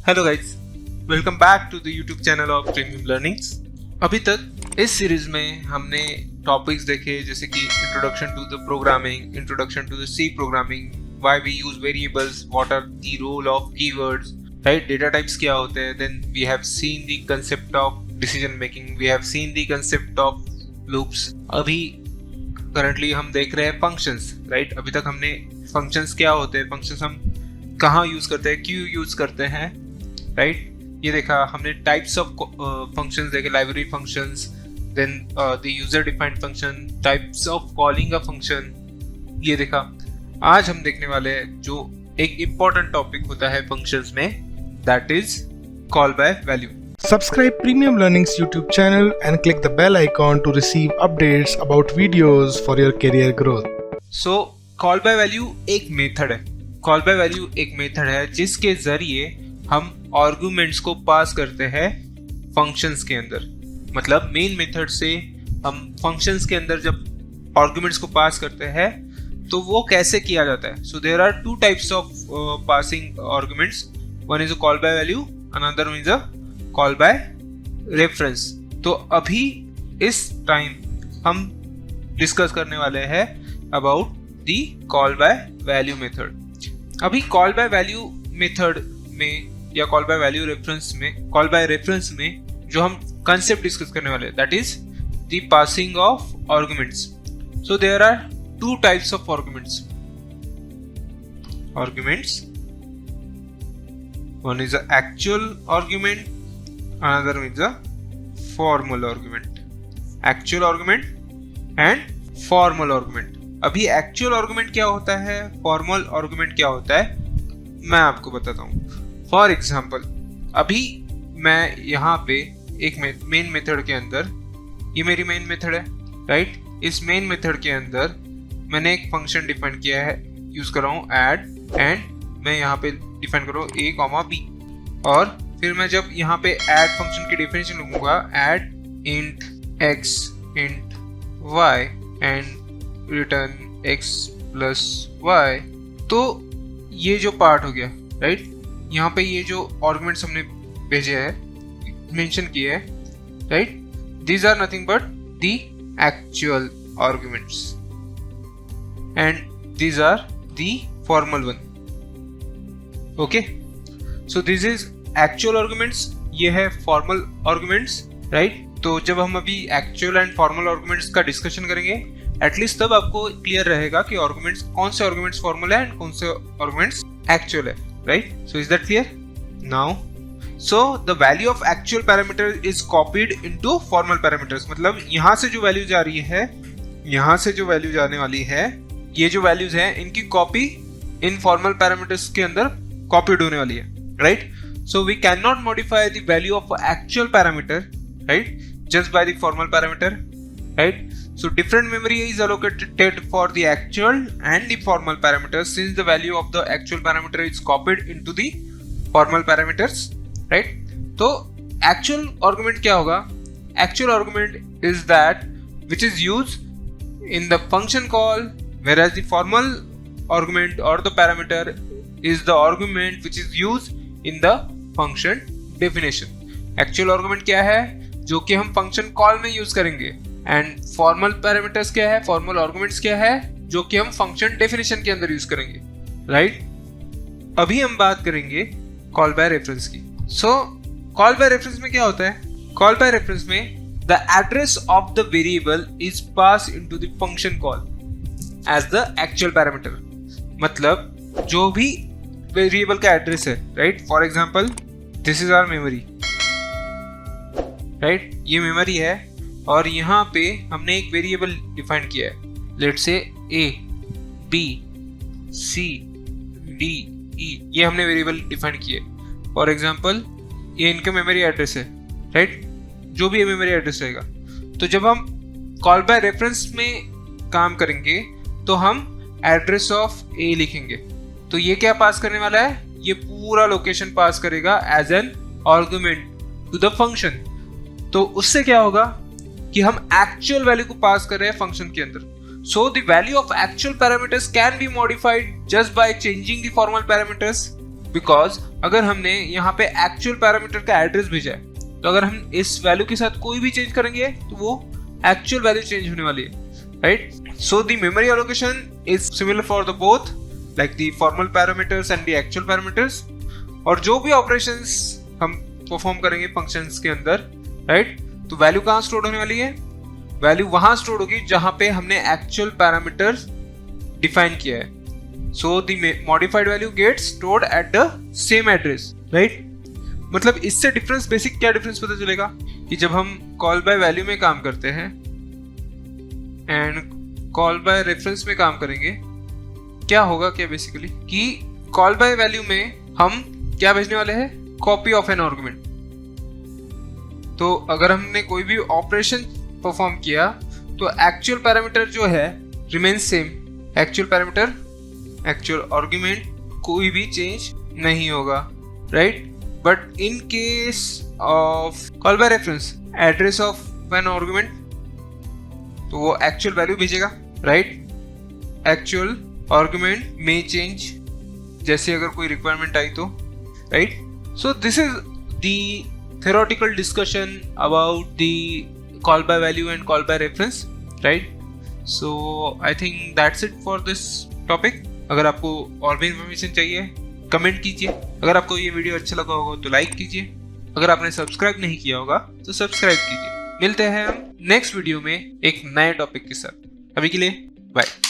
Hello guys, welcome back to the YouTube channel of premium learnings. अभी तक इस series में हमने टॉपिक्स देखे जैसे कि introduction to the programming, introduction to the C programming, why we use variables, what are the role of keywords, right, data types क्या होते हैं। Then we have seen the concept of decision making, we have seen the concept of loops. अभी currently हम देख रहे हैं functions, right. अभी तक हमने फंक्शंस क्या होते हैं, फंक्शंस हम कहाँ यूज करते हैं, क्यों यूज करते हैं, राइट। ये देखा हमने टाइप्स ऑफ फंक्शंस देखे, library functions, then the user defined function, types of calling a function, ये देखा। आज हम देखने वाले हैं जो एक इम्पोर्टेंट टॉपिक होता है फंक्शंस में, that is call by value. Subscribe Premium Learning's YouTube channel and click the bell icon to receive updates about videos for your career growth. So call by value एक method है। Call by value एक method है जिसके जरिए हम arguments को पास करते हैं फंक्शंस के अंदर। मतलब मेन मेथड से हम फंक्शंस के अंदर जब आर्गुमेंट्स को पास करते हैं तो वो कैसे किया जाता है। So there are two types of passing arguments, one is a call by value, another one is a call by reference. तो अभी इस टाइम हम डिस्कस करने वाले हैं about the call by value method. अभी कॉल बाय वैल्यू मेथड में या कॉल बाय वैल्यू रेफरेंस में, कॉल बाय रेफरेंस में जो हम कंसेप्ट डिस्कस करने वाले हैं that is the passing of arguments. So there are two types of arguments. One is a actual argument, another one is a formal argument. Actual argument and formal argument. अभी actual argument क्या होता है, formal argument क्या होता है, मैं आपको बताता हूँ। For example, अभी मैं यहाँ पे एक मेन मेथड के अंदर, ये मेरी मेन मेथड है, राइट। इस मेन मेथड के अंदर मैंने एक फंक्शन डिफाइन किया है, यूज कर रहा हूँ add, एंड मैं यहाँ पे डिफाइन कर रहा हूँ a, b, और फिर मैं जब यहाँ पे ऐड फंक्शन की डेफिनेशन लूंगा, add int x int y and return x plus y, तो ये जो पार्ट हो गया, राइट। यहाँ पे ये जो आर्गुमेंट्स हमने भेजे हैं, मेंशन किए हैं, right, these are nothing but the actual arguments and these are the formal one. Okay, so this is actual arguments, ये है फॉर्मल आर्गुमेंट्स, राइट। तो जब हम अभी एक्चुअल एंड फॉर्मल आर्गुमेंट्स का डिस्कशन करेंगे, एटलीस्ट तब आपको क्लियर रहेगा कि आर्गुमेंट्स, कौन से आर्गुमेंट्स फॉर्मल है एंड कौन से आर्गुमेंट्स एक्चुअल है, right. So is that clear now? So the value of actual parameter is copied into formal parameters. मतलब यहाँ से जो वैल्यू जा रही है, यहाँ से जो वैल्यू जाने वाली है, ये जो वैल्यूज है इनकी कॉपी इन फॉर्मल पैरामीटर्स के अंदर कॉपीड होने वाली है, right. So we cannot modify the value of actual parameter, right, just by the formal parameter, right. So different memory is allocated for the actual and the formal parameters since the value of the actual parameter is copied into the formal parameters, right. तो actual argument क्या होगा? Actual argument is that which is used in the function call, whereas the formal argument or the parameter is the argument which is used in the function definition. Actual argument क्या है, जो कि हम function call में use करेंगे, and formal parameters क्या है, formal arguments क्या है, जो कि हम फंक्शन डेफिनेशन के अंदर यूज करेंगे, राइट। अभी हम बात करेंगे कॉल बाय रेफरेंस की। सो कॉल बाय रेफरेंस में क्या होता है, कॉल बाय रेफरेंस में the address of the variable is pass into the function call as the actual parameter. मतलब जो भी वेरिएबल का एड्रेस है, right. For example this is our memory, right, ये मेमोरी है और यहाँ पे हमने एक वेरिएबल डिफाइन किया है, let's say a, b, c, d, e, ये हमने वेरिएबल डिफाइन किया है। फॉर एग्जांपल ये इनका मेमोरी एड्रेस है, राइट, जो भी मेमोरी एड्रेस रहेगा। तो जब हम कॉल बाय रेफरेंस में काम करेंगे तो हम एड्रेस ऑफ a लिखेंगे, तो ये क्या पास करने वाला है, ये पूरा लोकेशन पास करेगा as an argument to the function. तो उससे क्या होगा कि हम एक्चुअल वैल्यू को पास कर रहे हैं फंक्शन के अंदर। So the value of actual parameters can be modified just by changing the formal parameters, because अगर हमने यहाँ पे एक्चुअल पैरामीटर का एड्रेस भेजा है, तो अगर हम इस वैल्यू के साथ कोई भी चेंज करेंगे तो वो एक्चुअल वैल्यू चेंज होने वाली है, right? So the memory allocation is similar for the both, like the formal parameters and the actual parameters. और जो भी ऑपरेशंस हम परफॉर्म करेंगे फंक्शंस के अंदर, राइट, तो वैल्यू कहाँ स्टोर होने वाली है? वैल्यू वहां स्टोर होगी जहां पे हमने एक्चुअल पैरामीटर्स डिफाइन किया है। So the modified value gets stored at the same address, right? मतलब इससे डिफरेंस, बेसिक क्या डिफरेंस पता चलेगा कि जब हम कॉल बाय वैल्यू में काम करते हैं एंड कॉल बाय रेफरेंस में काम करेंगे, क्या होगा क्या बेसिकली कि कॉल बाय वैल्यू में हम क्या भेजने वाले हैं? Copy of an argument. तो अगर हमने कोई भी ऑपरेशन परफॉर्म किया तो एक्चुअल पैरामीटर जो है remain same, actual parameter, actual argument कोई भी चेंज नहीं होगा, right? But in case of call by reference, address of an argument, तो वो एक्चुअल वैल्यू भेजेगा, राइट? एक्चुअल आर्गुमेंट में चेंज, जैसे अगर कोई रिक्वायरमेंट आई तो, right? So this is the theoretical discussion about the call by value and call by reference, right? So I think that's it for this topic. अगर आपको और भी इंफॉर्मेशन चाहिए कमेंट कीजिए। अगर आपको ये वीडियो अच्छा लगा होगा तो लाइक कीजिए। अगर आपने सब्सक्राइब नहीं किया होगा तो सब्सक्राइब कीजिए। मिलते हैं हम नेक्स्ट वीडियो में एक नए टॉपिक के साथ। अभी के लिए बाय।